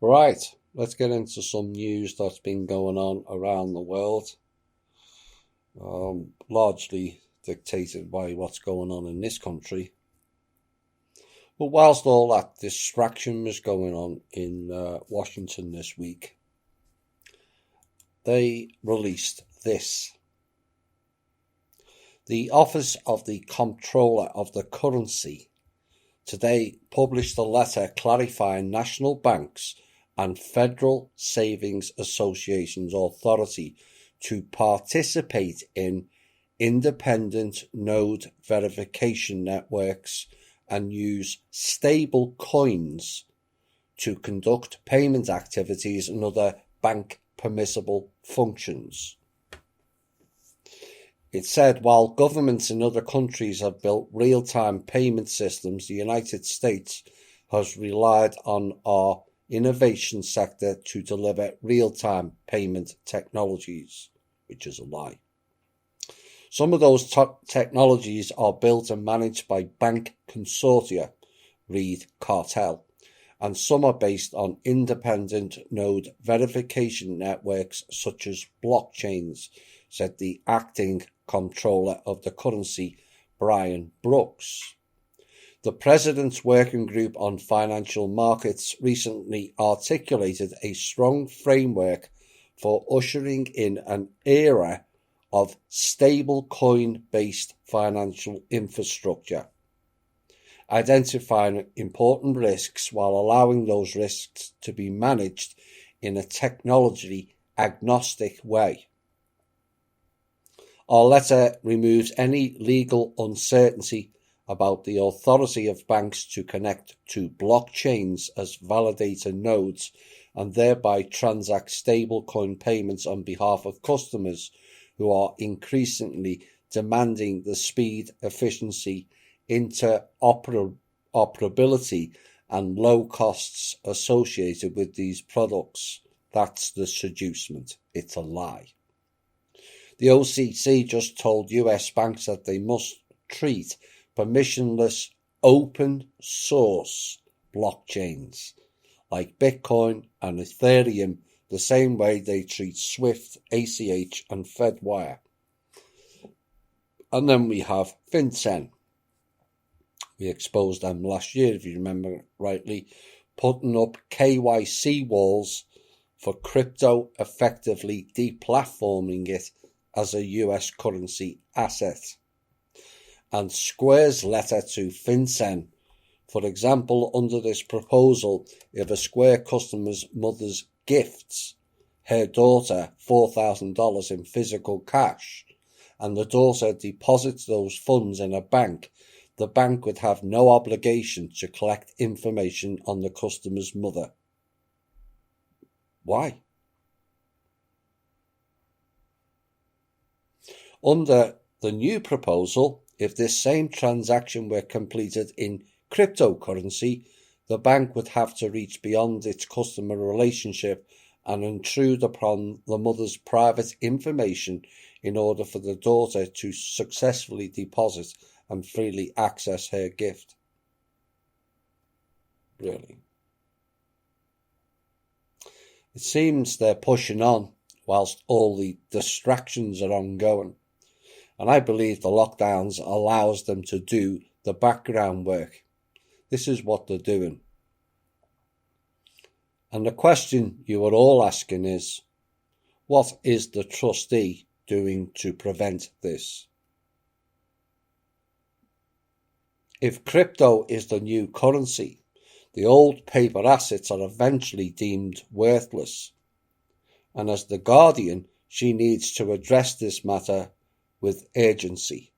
Right, let's get into some news that's been going on around the world, largely dictated by what's going on in this country. But whilst all that distraction was going on in Washington this week, they released this. The Office of the Comptroller of the Currency today published a letter clarifying national banks and Federal Savings Association's authority to participate in independent node verification networks and use stable coins to conduct payment activities and other bank permissible functions. It said while governments in other countries have built real-time payment systems, the United States has relied on our innovation sector to deliver real-time payment technologies, which is a lie. Some of those technologies are built and managed by bank consortia, read Cartel, and some are based on independent node verification networks such as blockchains, said the acting comptroller of the currency, Brian Brooks. The President's Working Group on Financial Markets recently articulated a strong framework for ushering in an era of stablecoin-based financial infrastructure, identifying important risks while allowing those risks to be managed in a technology-agnostic way. Our letter removes any legal uncertainty about the authority of banks to connect to blockchains as validator nodes and thereby transact stablecoin payments on behalf of customers who are increasingly demanding the speed, efficiency, interoperability and low costs associated with these products. That's the seducement. It's a lie. The OCC just told US banks that they must treat permissionless open source blockchains like Bitcoin and Ethereum the same way they treat SWIFT, ACH and Fedwire. And then we have FinCEN. We exposed them last year, if you remember rightly, putting up KYC walls for crypto, effectively deplatforming it as a US currency asset. And Square's letter to FinCEN, for example, under this proposal, if a Square customer's mother's gifts her daughter $4,000 in physical cash, and the daughter deposits those funds in a bank, the bank would have no obligation to collect information on the customer's mother. Why? Under the new proposal, if this same transaction were completed in cryptocurrency, the bank would have to reach beyond its customer relationship and intrude upon the mother's private information in order for the daughter to successfully deposit and freely access her gift. Really? It seems they're pushing on whilst all the distractions are ongoing. And I believe the lockdowns allows them to do the background work. This is what they're doing. And the question you are all asking is, what is the trustee doing to prevent this? If crypto is the new currency, the old paper assets are eventually deemed worthless. And as the Guardian, she needs to address this matter with urgency.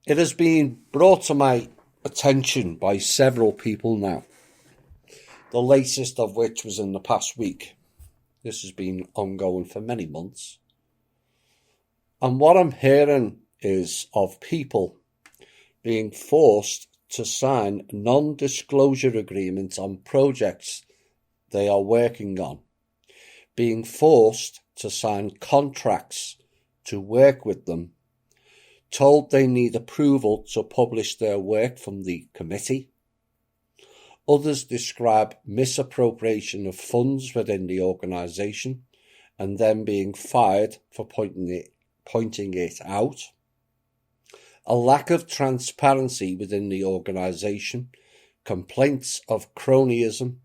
It has been brought to my attention by several people now, the latest of which was in the past week. This has been ongoing for many months. And what I'm hearing is of people being forced to sign non-disclosure agreements on projects they are working on, being forced to sign contracts to work with them, told they need approval to publish their work from the committee. Others describe misappropriation of funds within the organisation and then being fired for pointing it out. A lack of transparency within the organisation, complaints of cronyism,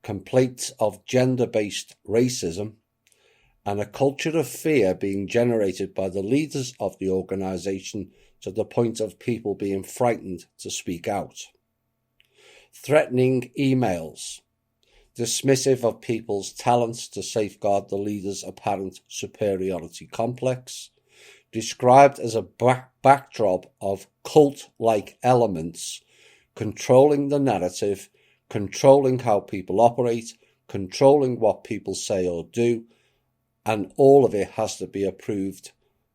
complaints of gender-based racism, and a culture of fear being generated by the leaders of the organisation to the point of people being frightened to speak out. Threatening emails, dismissive of people's talents to safeguard the leader's apparent superiority complex, described as a backdrop of cult-like elements, controlling the narrative, controlling how people operate, controlling what people say or do, and all of it has to be approved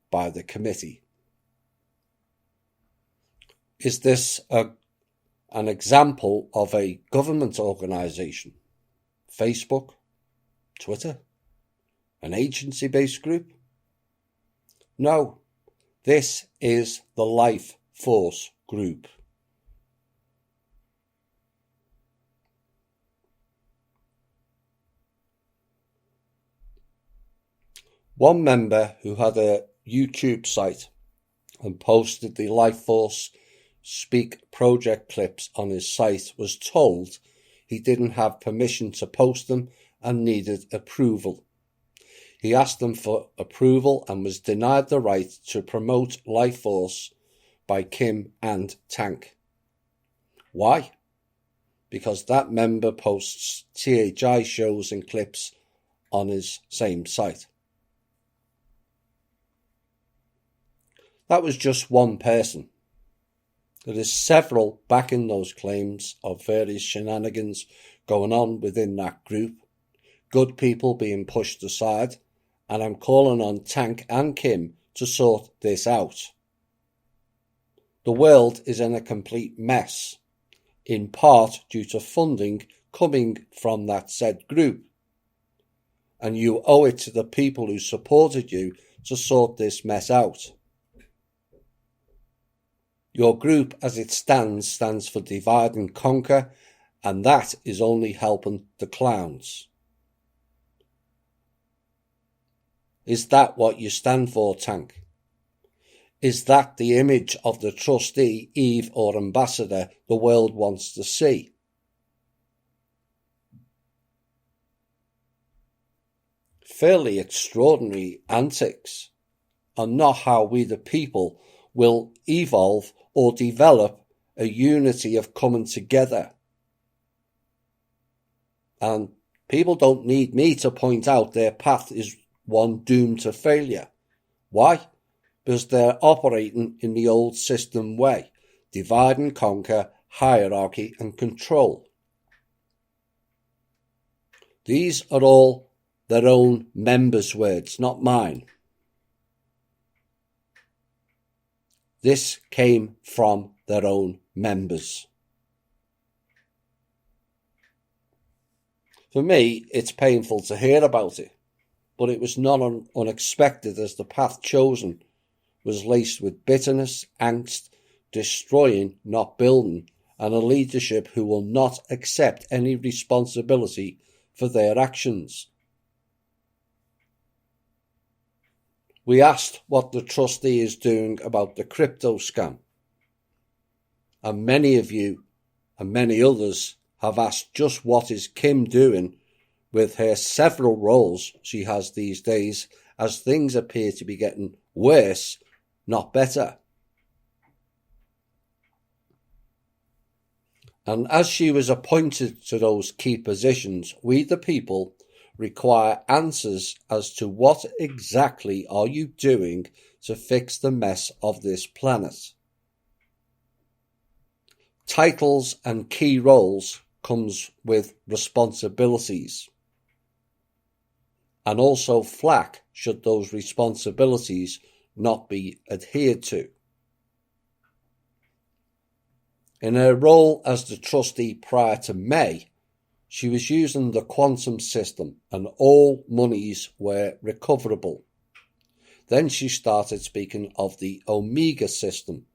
by the committee. Is this an example of a government organisation? Facebook? Twitter? An agency-based group? No, this is the Life Force group. One member who had a YouTube site and posted the Life Force Speak project clips on his site was told he didn't have permission to post them and needed approval. He asked them for approval and was denied the right to promote Life Force by Kim and Tank. Why? Because that member posts THI shows and clips on his same site. That was just one person. There is several backing those claims of various shenanigans going on within that group, good people being pushed aside, and I'm calling on Tank and Kim to sort this out. The world is in a complete mess, in part due to funding coming from that said group, and you owe it to the people who supported you to sort this mess out. Your group, as it stands for divide and conquer, and that is only helping the clowns. Is that what you stand for, Tank? Is that the image of the trustee, Eve, or ambassador the world wants to see? Fairly extraordinary antics are not how we the people will evolve or develop a unity of coming together. And people don't need me to point out their path is one doomed to failure. Why? Because they're operating in the old system way. Divide and conquer, hierarchy and control. These are all their own members' words, not mine. This came from their own members. For me, it's painful to hear about it, but it was not unexpected as the path chosen was laced with bitterness, angst, destroying, not building, and a leadership who will not accept any responsibility for their actions. We asked what the trustee is doing about the crypto scam, and many of you and many others have asked just what is Kim doing with her several roles she has these days, as things appear to be getting worse, not better. And as she was appointed to those key positions, we the people require answers as to what exactly are you doing to fix the mess of this planet. Titles and key roles comes with responsibilities, and also flack should those responsibilities not be adhered to. In her role as the trustee prior to May, she was using the quantum system and all monies were recoverable. Then she started speaking of the Omega system.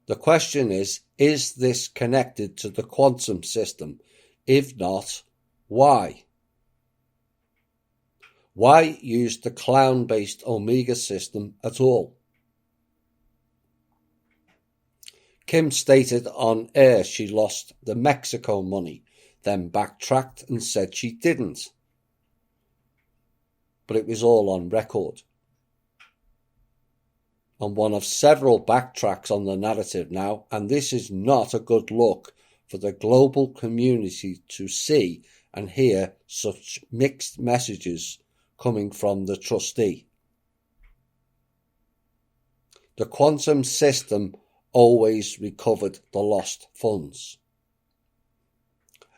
The question is this connected to the quantum system? If not, why? Why use the clown-based Omega system at all? Kim stated on air she lost the Mexico money, then backtracked and said she didn't. But it was all on record. On one of several backtracks on the narrative now, and this is not a good look for the global community to see and hear such mixed messages coming from the trustee. The quantum system always recovered the lost funds.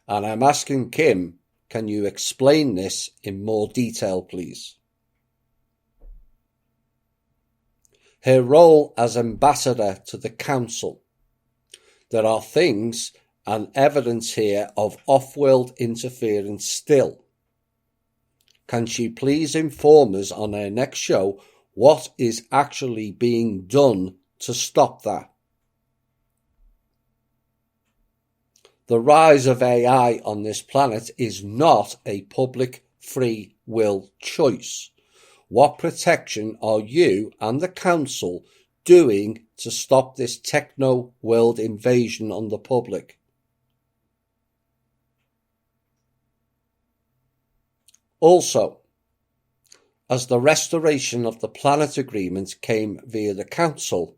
And I'm asking Kim, can you explain this in more detail, please? Her role as ambassador to the council. There are things and evidence here of off-world interference still. Can she please inform us on her next show what is actually being done to stop that? The rise of AI on this planet is not a public free will choice. What protection are you and the council doing to stop this techno world invasion on the public? Also, as the restoration of the planet agreement came via the council,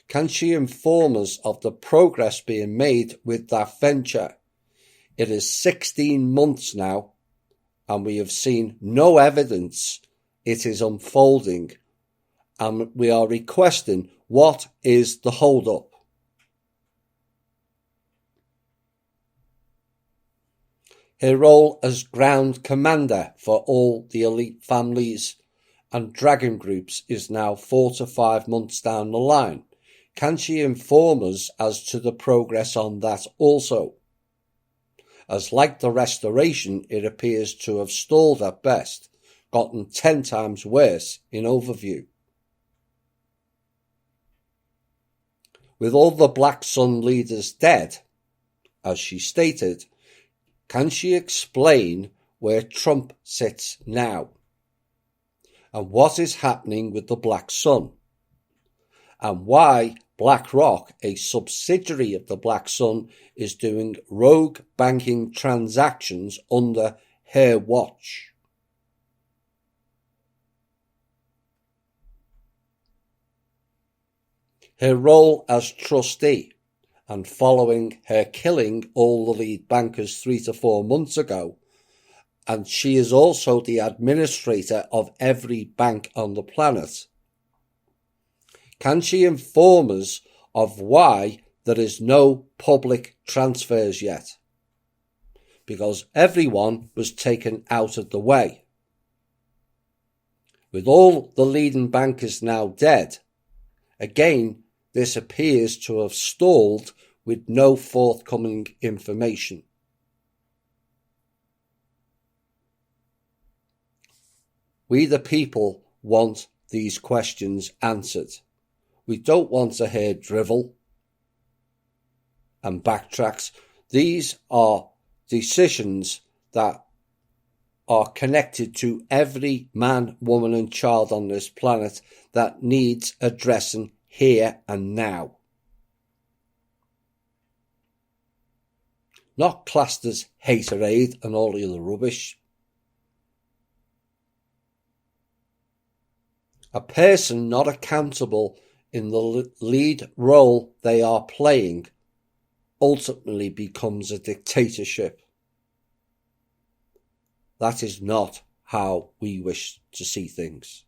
can she inform us of the progress being made with that venture? It is 16 months now, and we have seen no evidence it is unfolding, and we are requesting what is the hold-up. Her role as ground commander for all the elite families and dragon groups is now 4 to 5 months down the line. Can she inform us as to the progress on that also? As like the restoration, it appears to have stalled at best, gotten 10 times worse in overview. With all the Black Sun leaders dead, as she stated, can she explain where Trump sits now? And what is happening with the Black Sun? And why BlackRock, a subsidiary of the Black Sun, is doing rogue banking transactions under her watch. Her role as trustee, and following her killing all the lead bankers 3 to 4 months ago, and she is also the administrator of every bank on the planet. Can she inform us of why there is no public transfers yet? Because everyone was taken out of the way. With all the leading bankers now dead, again, this appears to have stalled with no forthcoming information. We the people want these questions answered. We don't want to hear drivel and backtracks. These are decisions that are connected to every man, woman and child on this planet that needs addressing here and now. Not classed as haterade and all the other rubbish. A person not accountable in the lead role they are playing ultimately becomes a dictatorship. That is not how we wish to see things.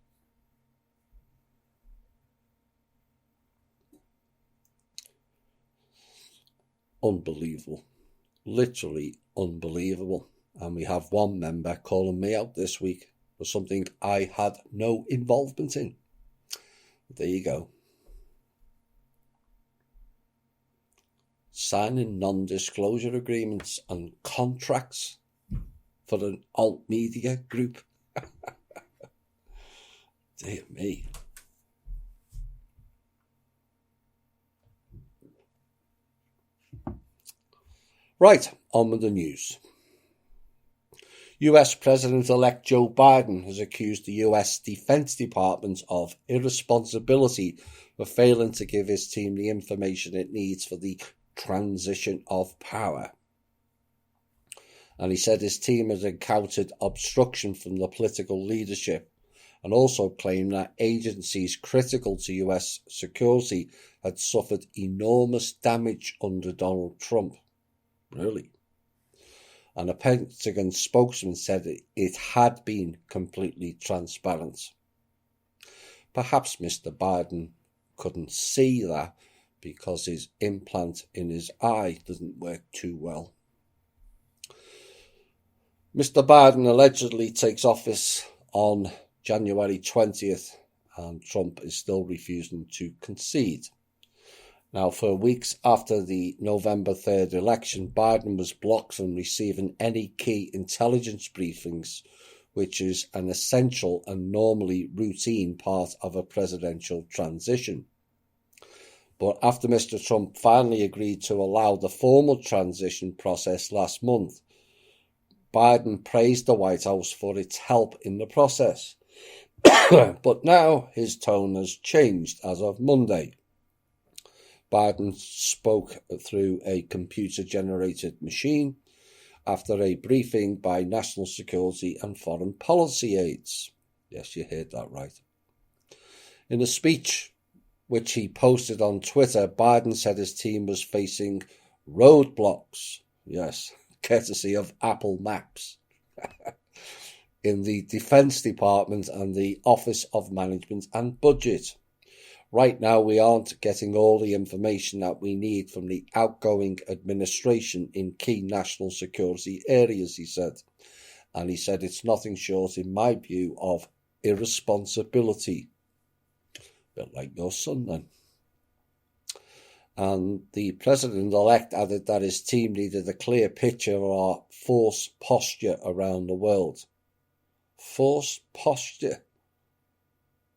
Unbelievable. Literally unbelievable. And we have one member calling me out this week for something I had no involvement in. There you go. Signing non-disclosure agreements and contracts for an alt media group. Dear me. Right, on with the news. US President-elect Joe Biden has accused the US Defense Department of irresponsibility for failing to give his team the information it needs for the transition of power. And he said his team has encountered obstruction from the political leadership, and also claimed that agencies critical to US security had suffered enormous damage under Donald Trump. Really? And a Pentagon spokesman said it had been completely transparent. Perhaps Mr. Biden couldn't see that because his implant in his eye doesn't work too well. Mr. Biden allegedly takes office on January 20th, and Trump is still refusing to concede. Now, for weeks after the November 3rd election, Biden was blocked from receiving any key intelligence briefings, which is an essential and normally routine part of a presidential transition. But after Mr. Trump finally agreed to allow the formal transition process last month, Biden praised the White House for its help in the process. But now his tone has changed as of Monday. Biden spoke through a computer-generated machine after a briefing by national security and foreign policy aides. Yes, you heard that right. In a speech which he posted on Twitter, Biden said his team was facing roadblocks, yes, courtesy of Apple Maps, in the Defense Department and the Office of Management and Budget. Right now, we aren't getting all the information that we need from the outgoing administration in key national security areas, he said. And he said it's nothing short, in my view, of irresponsibility. A bit like your son, then. And the president-elect added that his team needed a clear picture of our force posture around the world. Force posture?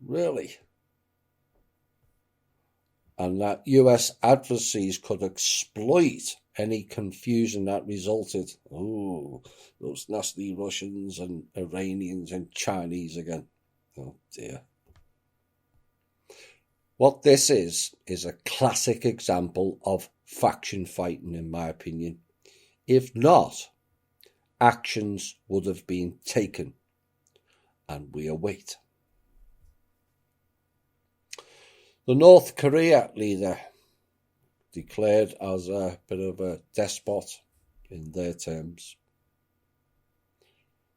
Really? And that US adversaries could exploit any confusion that resulted. Oh, those nasty Russians and Iranians and Chinese again. Oh dear. What this is a classic example of faction fighting, in my opinion. If not, actions would have been taken, and we await. The North Korea leader, declared as a bit of a despot in their terms,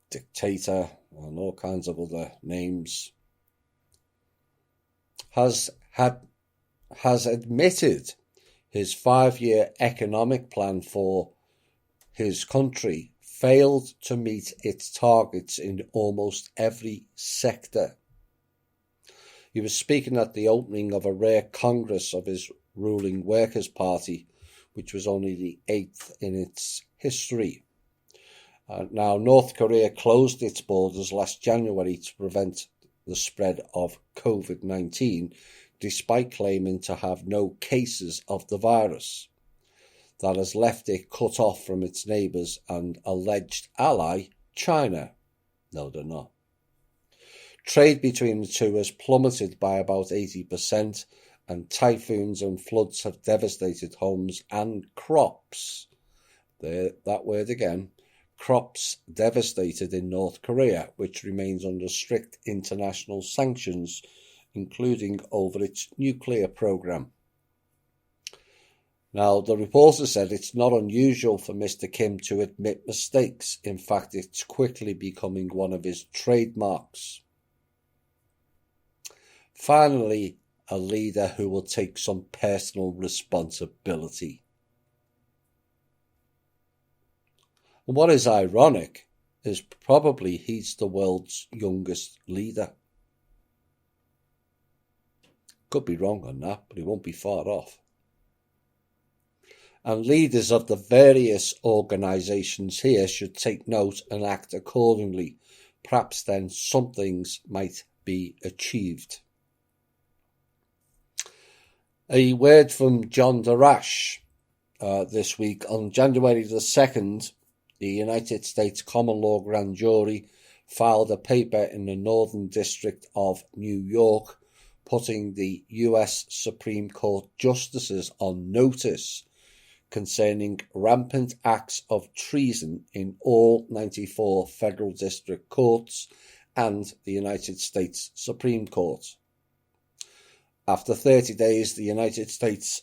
dictator and all kinds of other names, has admitted his 5-year economic plan for his country failed to meet its targets in almost every sector. He was speaking at the opening of a rare congress of his ruling Workers' Party, which was only the 8th in its history. Now, North Korea closed its borders last January to prevent the spread of COVID-19, despite claiming to have no cases of the virus. That has left it cut off from its neighbours and alleged ally, China. No, they're not. Trade between the two has plummeted by about 80%, and typhoons and floods have devastated homes and crops. There, that word again. Crops devastated in North Korea, which remains under strict international sanctions, including over its nuclear program. Now, the reporter said it's not unusual for Mr. Kim to admit mistakes. In fact, it's quickly becoming one of his trademarks. Finally, a leader who will take some personal responsibility. And what is ironic is probably he's the world's youngest leader. Could be wrong on that, but he won't be far off. And leaders of the various organisations here should take note and act accordingly. Perhaps then some things might be achieved. A word from John Darash this week. On January the 2nd, the United States Common Law Grand Jury filed a paper in the Northern District of New York, putting the US Supreme Court justices on notice concerning rampant acts of treason in all 94 federal district courts and the United States Supreme Court. After 30 days, the United States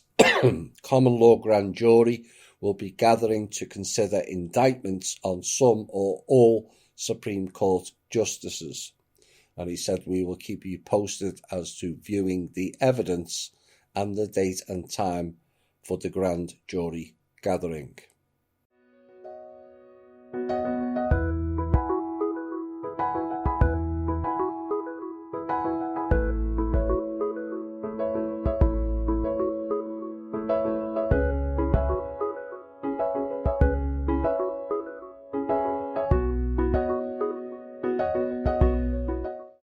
Common Law Grand Jury will be gathering to consider indictments on some or all Supreme Court justices. And he said, we will keep you posted as to viewing the evidence and the date and time for the grand jury gathering.